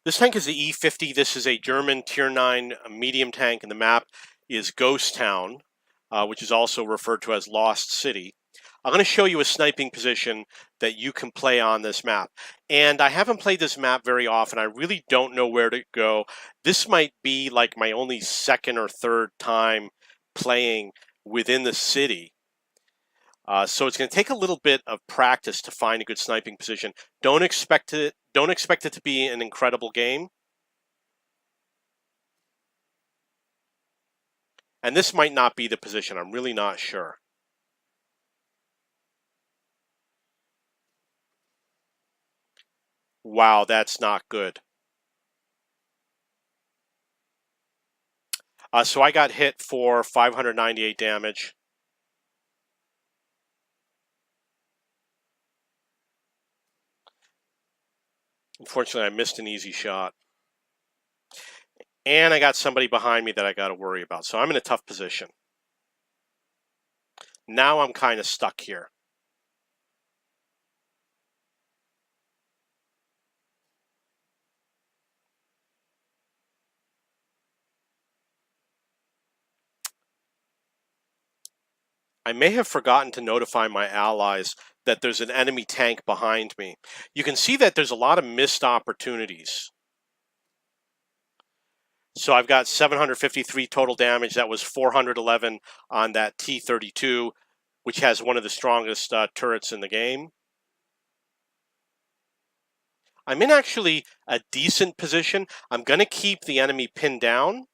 This tank is the E50. This is a German Tier 9 medium tank, and the map is Ghost Town, which is also referred to as Lost City. I'm going to show you a sniping position that you can play on this map. And I haven't played this map very often. I really don't know where to go. This might be like my only second or third time playing within the city. So it's going to take a little bit of practice to find a good sniping position. Don't expect it to be an incredible game. And this might not be the position. I'm really not sure. Wow, that's not good. So I got hit for 598 damage. Unfortunately, I missed an easy shot. And I got somebody behind me that I got to worry about. So I'm in a tough position. Now I'm kind of stuck here. I may have forgotten to notify my allies that there's an enemy tank behind me. You can see that there's a lot of missed opportunities. So I've got 753 total damage. That was 411 on that T-32, which has one of the strongest turrets in the game. I'm in actually a decent position. I'm going to keep the enemy pinned down.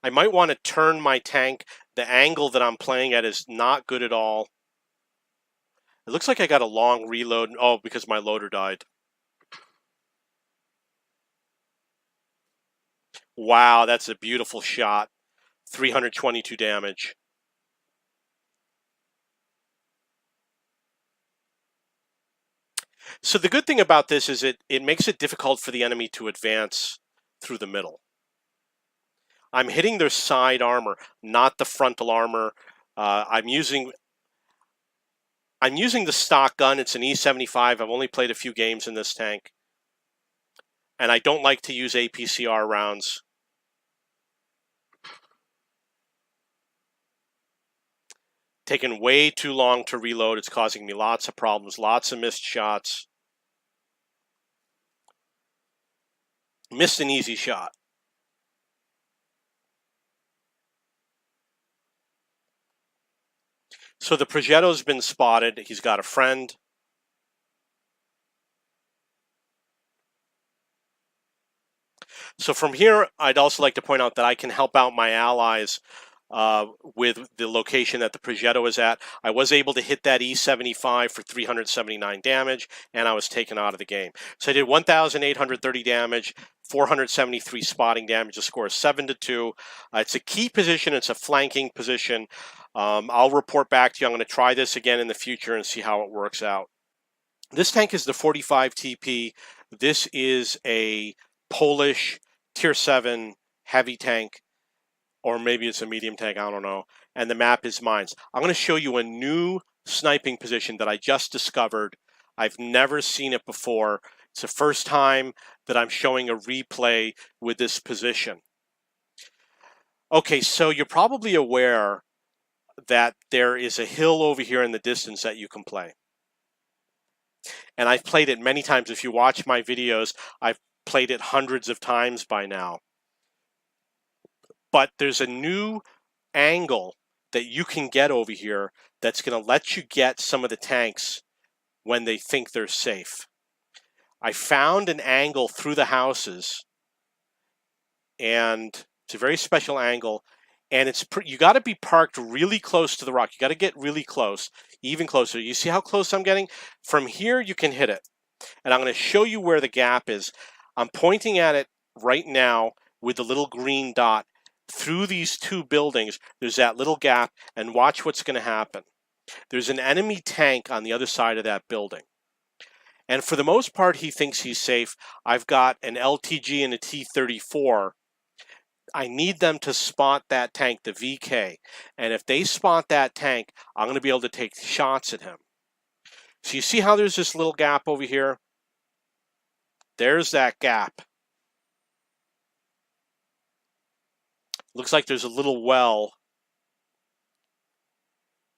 I might want to turn my tank. The angle that I'm playing at is not good at all. It looks like I got a long reload. Oh, because my loader died. Wow, that's a beautiful shot. 322 damage. So the good thing about this is it makes it difficult for the enemy to advance through the middle. I'm hitting their side armor, not the frontal armor. I'm using the stock gun. It's an E75. I've only played a few games in this tank. And I don't like to use APCR rounds. Taking way too long to reload. It's causing me lots of problems, lots of missed shots. Missed an easy shot. So the Progetto's been spotted. He's got a friend. So from here, I'd also like to point out that I can help out my allies with the location that the Progetto is at. I was able to hit that E75 for 379 damage, and I was taken out of the game. So I did 1,830 damage, 473 spotting damage. The score is 7-2. It's a key position. It's a flanking position. I'll report back to you. I'm going to try this again in the future and see how it works out. This tank is the 45 TP. This is a Polish Tier 7 heavy tank, or maybe it's a medium tank, I don't know. And the map is mines. I'm going to show you a new sniping position that I just discovered. I've never seen it before. It's the first time that I'm showing a replay with this position. Okay, so you're probably aware that there is a hill over here in the distance that you can play. And I've played it many times. If you watch my videos, I've played it hundreds of times by now. But there's a new angle that you can get over here that's going to let you get some of the tanks when they think they're safe. I found an angle through the houses, and it's a very special angle, and you got to be parked really close to the rock. You got to get really close, even closer. You see how close I'm getting? From here, you can hit it. And I'm going to show you where the gap is. I'm pointing at it right now with the little green dot. Through these two buildings, there's that little gap, and watch what's going to happen. There's an enemy tank on the other side of that building. And for the most part, he thinks he's safe. I've got an LTG and a T-34. I need them to spot that tank, the VK. And if they spot that tank, I'm going to be able to take shots at him. So you see how there's this little gap over here? There's that gap. Looks like there's a little well.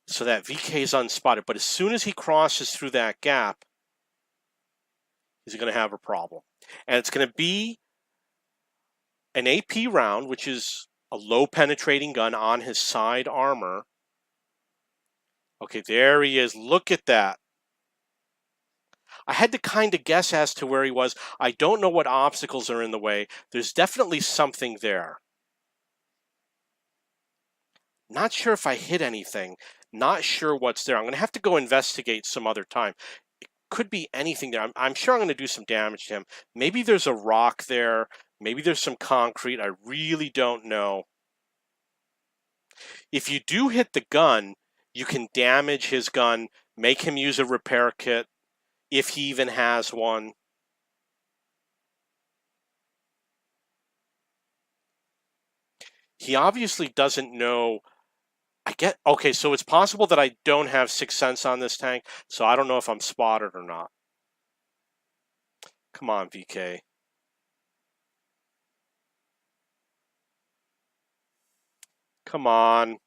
So that VK is unspotted. But as soon as he crosses through that gap, he's going to have a problem. And it's going to be an AP round, which is a low penetrating gun on his side armor. Okay, there he is. Look at that. I had to kind of guess as to where he was. I don't know what obstacles are in the way. There's definitely something there. Not sure if I hit anything. Not sure what's there. I'm going to have to go investigate some other time. It could be anything there. I'm sure I'm going to do some damage to him. Maybe there's a rock there. Maybe there's some concrete. I really don't know. If you do hit the gun, you can damage his gun, make him use a repair kit, if he even has one. He obviously doesn't know. Okay, so it's possible that I don't have Sixth Sense on this tank, so I don't know if I'm spotted or not. Come on, VK. Come on.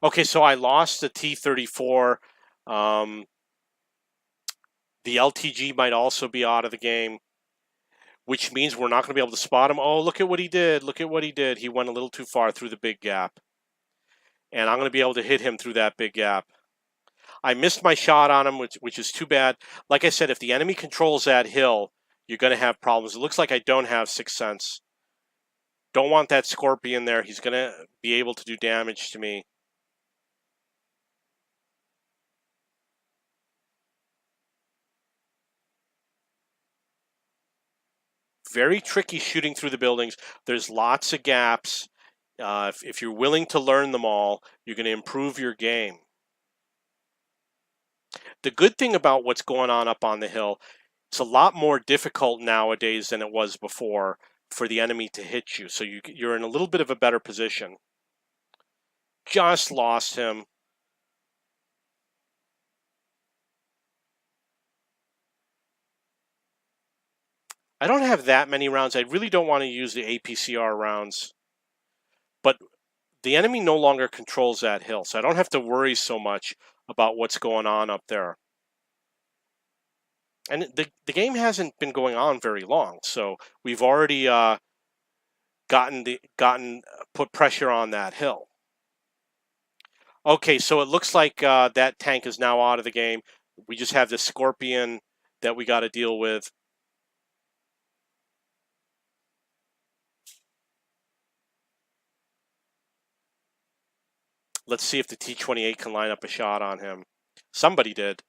Okay, so I lost the T-34. The LTG might also be out of the game, which means we're not going to be able to spot him. Oh, look at what he did. Look at what he did. He went a little too far through the big gap. And I'm going to be able to hit him through that big gap. I missed my shot on him, which is too bad. Like I said, if the enemy controls that hill, you're going to have problems. It looks like I don't have Sixth Sense. Don't want that Scorpion there. He's going to be able to do damage to me. Very tricky shooting through the buildings. There's lots of gaps. If you're willing to learn them all, you're going to improve your game. The good thing about what's going on up on the hill, it's a lot more difficult nowadays than it was before for the enemy to hit you. So you're in a little bit of a better position. Just lost him. I don't have that many rounds. I really don't want to use the APCR rounds. But the enemy no longer controls that hill, so I don't have to worry so much about what's going on up there. And the game hasn't been going on very long, so we've already put pressure on that hill. Okay, so it looks like that tank is now out of the game. We just have the Scorpion that we got to deal with. Let's see if the T-28 can line up a shot on him. Somebody did.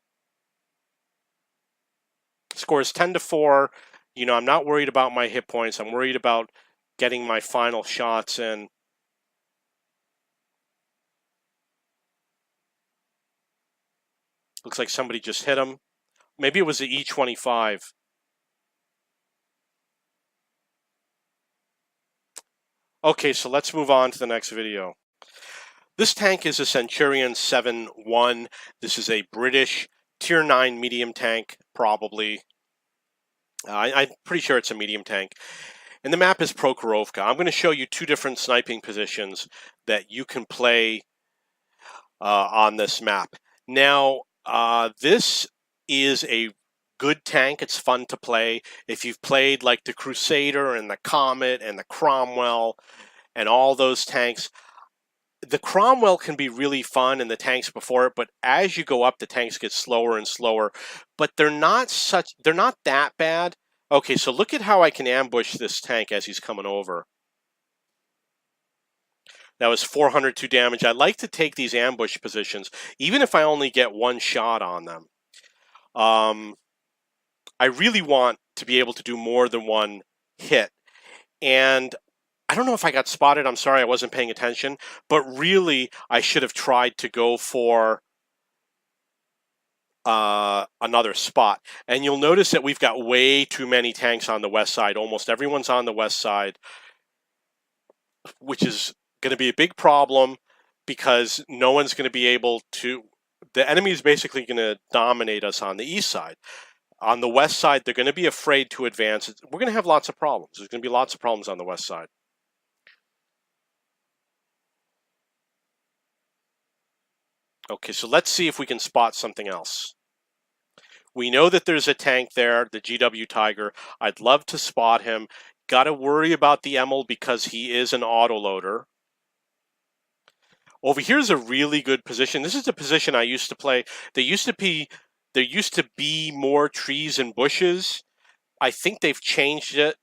Scores 10-4. You know, I'm not worried about my hit points. I'm worried about getting my final shots in. Looks like somebody just hit him. Maybe it was the E-25. Okay, so let's move on to the next video. This tank is a Centurion 7-1. This is a British Tier 9 medium tank, probably. I'm pretty sure it's a medium tank. And the map is Prokhorovka. I'm going to show you two different sniping positions that you can play on this map. Now, this is a good tank. It's fun to play. If you've played like the Crusader and the Comet and the Cromwell and all those tanks, the Cromwell can be really fun and the tanks before it, but as you go up, the tanks get slower and slower. But they're not that bad. Okay, so look at how I can ambush this tank as he's coming over. That was 402 damage. I like to take these ambush positions, even if I only get one shot on them. I really want to be able to do more than one hit. And I don't know if I got spotted. I'm sorry, I wasn't paying attention. But really, I should have tried to go for another spot. And you'll notice that we've got way too many tanks on the west side. Almost everyone's on the west side, which is going to be a big problem because no one's going to be able to. The enemy is basically going to dominate us on the east side. On the west side, they're going to be afraid to advance. We're going to have lots of problems. There's going to be lots of problems on the west side. Okay, so let's see if we can spot something else. We know that there's a tank there, the GW Tiger. I'd love to spot him. Got to worry about the Emil because he is an autoloader. Over here's a really good position. This is the position I used to play. There used to be more trees and bushes. I think they've changed it.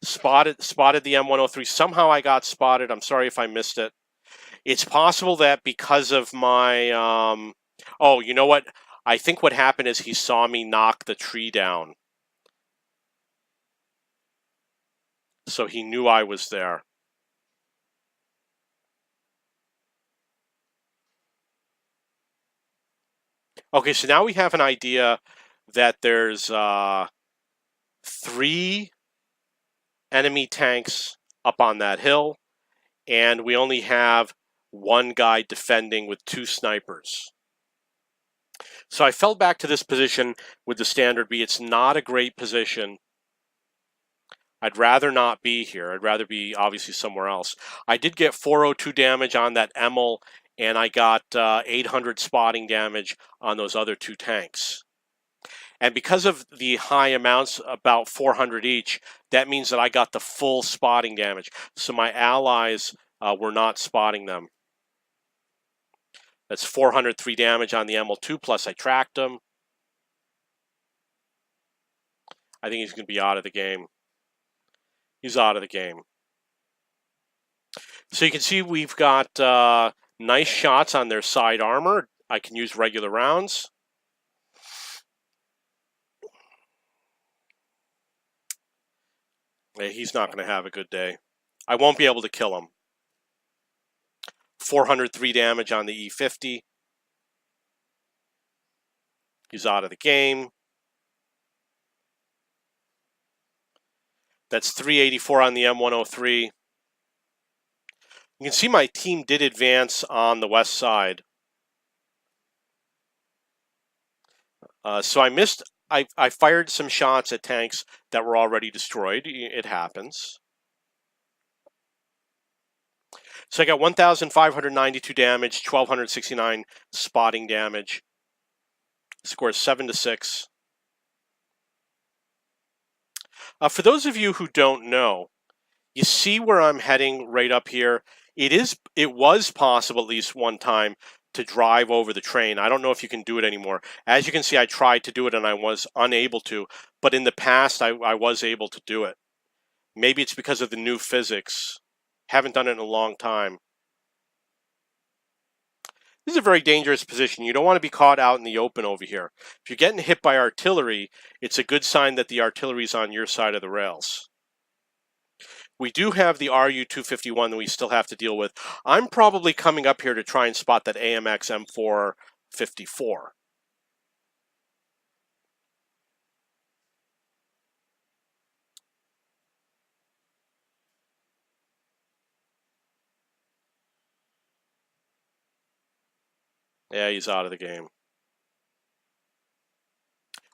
Spotted the M103. Somehow I got spotted. I'm sorry if I missed it. It's possible that because of my oh, you know what? I think what happened is he saw me knock the tree down. So he knew I was there. Okay, so now we have an idea that there's 3 enemy tanks up on that hill, and we only have 1 guy defending with 2 snipers. So I fell back to this position with the standard B. It's not a great position. I'd rather not be here. I'd rather be obviously somewhere else. I did get 402 damage on that Emil, and I got 800 spotting damage on those other 2 tanks. And because of the high amounts, about 400 each, that means that I got the full spotting damage. So my allies were not spotting them. That's 403 damage on the ML2, plus I tracked him. I think he's going to be out of the game. He's out of the game. So you can see we've got nice shots on their side armor. I can use regular rounds. He's not going to have a good day. I won't be able to kill him. 403 damage on the E50. He's out of the game. That's 384 on the M103. You can see my team did advance on the west side. So I missed. I fired some shots at tanks that were already destroyed. It happens. So I got 1,592 damage, 1,269 spotting damage. Score 7-6. For those of you who don't know, you see where I'm heading right up here. It was possible at least one time to drive over the train. I don't know if you can do it anymore. As you can see, I tried to do it and I was unable to, but in the past I was able to do it. Maybe it's because of the new physics. Haven't done it in a long time. This is a very dangerous position. You don't want to be caught out in the open over here. If you're getting hit by artillery, it's a good sign that the artillery is on your side of the rails. We do have the RU-251 that we still have to deal with. I'm probably coming up here to try and spot that AMX M454. Yeah, he's out of the game.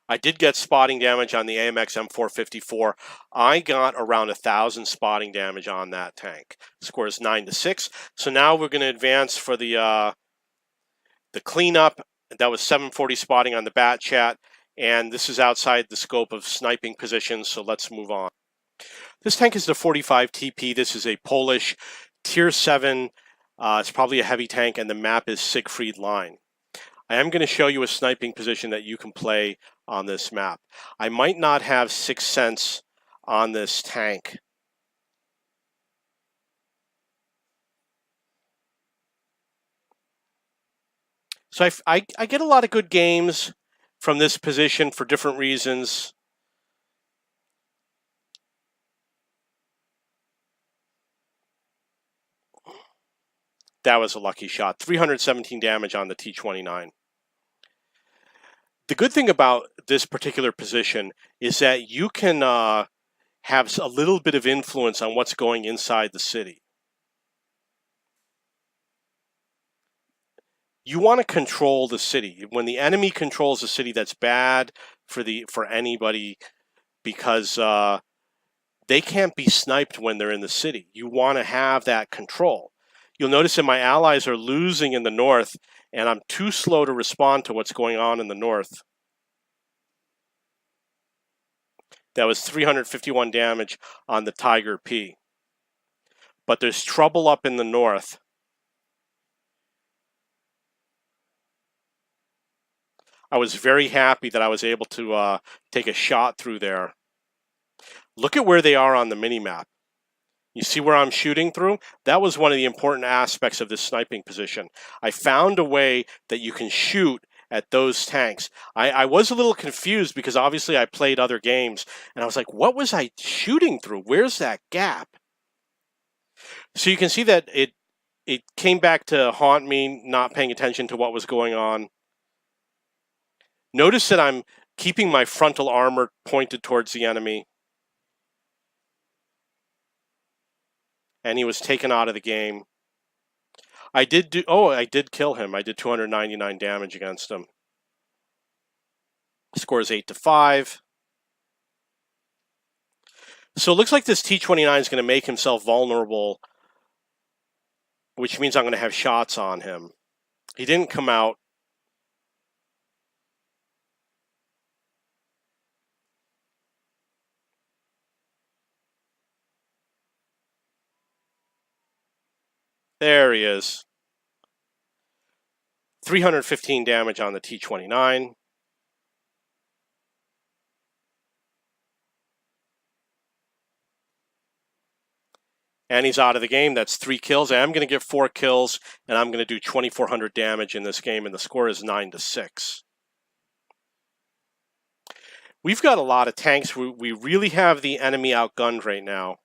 I did get spotting damage on the AMX M454. I got around 1,000 spotting damage on that tank. Score is 9-6. So now we're going to advance for the cleanup. That was 740 spotting on the bat chat, and this is outside the scope of sniping positions. So let's move on. This tank is the 45 TP. This is a Polish Tier 7. It's probably a heavy tank, and the map is Siegfried Line. I am going to show you a sniping position that you can play on this map. I might not have 6 Sense on this tank. So I get a lot of good games from this position for different reasons. That was a lucky shot. 317 damage on the T-29. The good thing about this particular position is that you can have a little bit of influence on what's going inside the city. You want to control the city. When the enemy controls the city, that's bad for anybody because they can't be sniped when they're in the city. You want to have that control. You'll notice that my allies are losing in the north, and I'm too slow to respond to what's going on in the north. That was 351 damage on the Tiger P. But there's trouble up in the north. I was very happy that I was able to take a shot through there. Look at where they are on the mini-map. You see where I'm shooting through? That was one of the important aspects of this sniping position. I found a way that you can shoot at those tanks. I was a little confused because obviously I played other games, and I was like, what was I shooting through? Where's that gap? So you can see that it came back to haunt me, not paying attention to what was going on. Notice that I'm keeping my frontal armor pointed towards the enemy. And he was taken out of the game. I did kill him. I did 299 damage against him. Score is 8-5. So it looks like this T-29 is going to make himself vulnerable, which means I'm going to have shots on him. He didn't come out. There he is. 315 damage on the T-29. And he's out of the game. That's 3 kills. I am going to get 4 kills, and I'm going to do 2,400 damage in this game, and the score is 9-6. We've got a lot of tanks. We really have the enemy outgunned right now.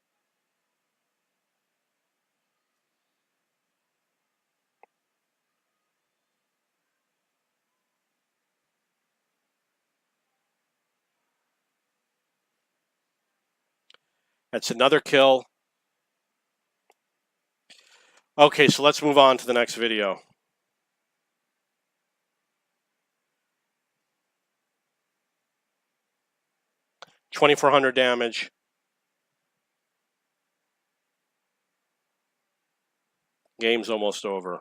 That's another kill. Okay, so let's move on to the next video. $2,400 damage. Game's almost over.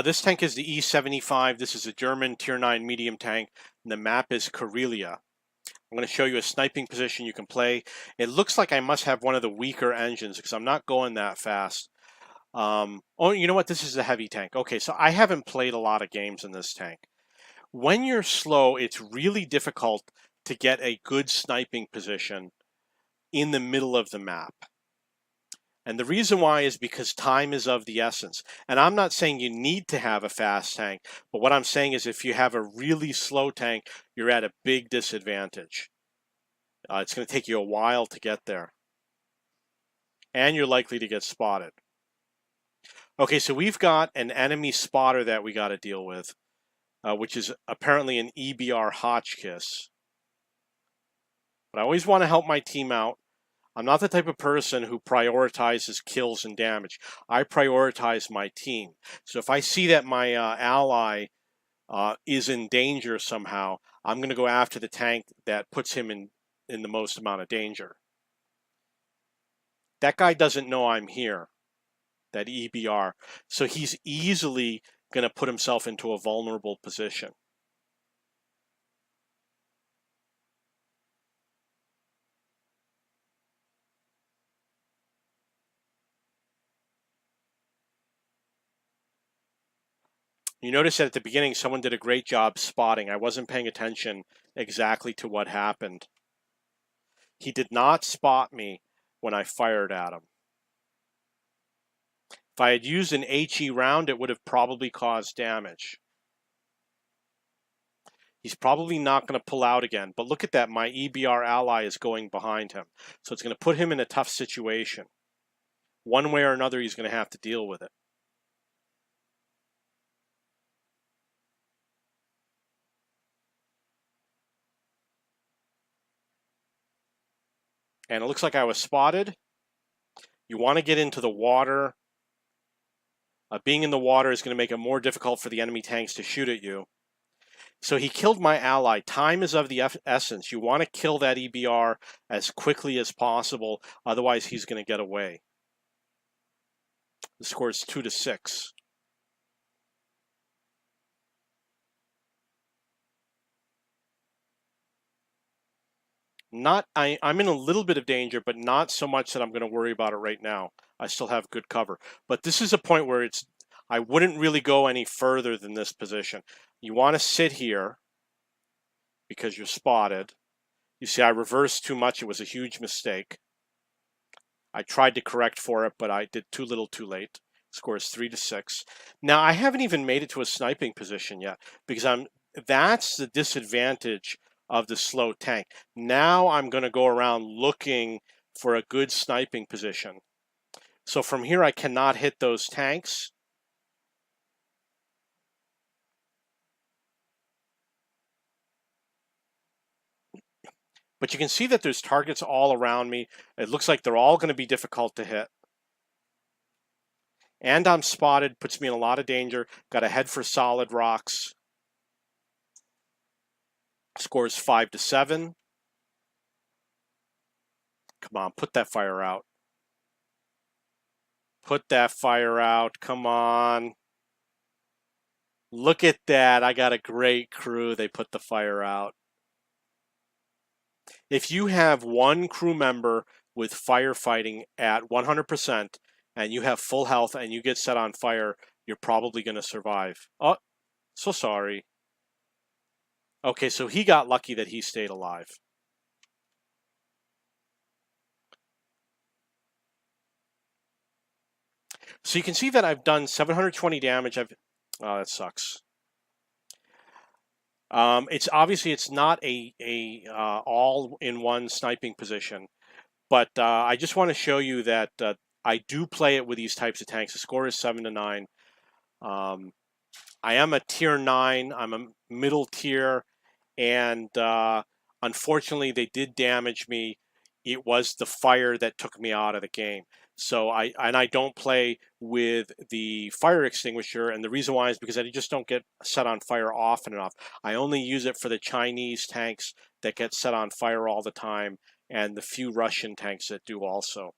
This tank is the E75. This is a German Tier 9 medium tank, and the map is Karelia. I'm going to show you a sniping position you can play. It looks like I must have one of the weaker engines because I'm not going that fast. Oh, you know what? This is a heavy tank. Okay, so I haven't played a lot of games in this tank. When you're slow, it's really difficult to get a good sniping position in the middle of the map. And the reason why is because time is of the essence. And I'm not saying you need to have a fast tank, but what I'm saying is if you have a really slow tank, you're at a big disadvantage. It's going to take you a while to get there. And you're likely to get spotted. Okay, so we've got an enemy spotter that we got to deal with, which is apparently an EBR Hotchkiss. But I always want to help my team out. I'm not the type of person who prioritizes kills and damage. I prioritize my team. So if I see that my ally is in danger somehow, I'm going to go after the tank that puts him in the most amount of danger. That guy doesn't know I'm here, that EBR. So he's easily going to put himself into a vulnerable position. You notice that at the beginning, someone did a great job spotting. I wasn't paying attention exactly to what happened. He did not spot me when I fired at him. If I had used an HE round, it would have probably caused damage. He's probably not going to pull out again. But look at that. My EBR ally is going behind him. So it's going to put him in a tough situation. One way or another, he's going to have to deal with it. And it looks like I was spotted. You want to get into the water Being in the water is going to make it more difficult for the enemy tanks to shoot at you. So he killed my ally. Time is of the essence. You want to kill that EBR as quickly as possible, otherwise he's going to get away. The score is 2-6. I'm in a little bit of danger, but not so much that I'm going to worry about it right now. I still have good cover. But this is a point where I wouldn't really go any further than this position. You want to sit here because you're spotted. You see, I reversed too much. It was a huge mistake. I tried to correct for it, but I did too little too late. Score is 3-6. Now, I haven't even made it to a sniping position yet because that's the disadvantage of the slow tank. Now I'm going to go around looking for a good sniping position. So from here, I cannot hit those tanks. But you can see that there's targets all around me. It looks like they're all going to be difficult to hit. And I'm spotted, puts me in a lot of danger. Got to head for solid rocks. Scores 5-7. Come on, put that fire out. Put that fire out. Come on. Look at that. I got a great crew. They put the fire out. If you have one crew member with firefighting at 100% and you have full health and you get set on fire, you're probably going to survive. Oh, so sorry. Okay, so he got lucky that he stayed alive. So you can see that I've done 720 damage. Oh, that sucks. It's obviously it's not a all-in-one sniping position, but I just want to show you that I do play it with these types of tanks. The score is 7-9. I am a tier 9. I'm a middle tier, and unfortunately, they did damage me. It was the fire that took me out of the game. So I don't play with the fire extinguisher, and the reason why is because I just don't get set on fire often enough. I only use it for the Chinese tanks that get set on fire all the time, and the few Russian tanks that do also.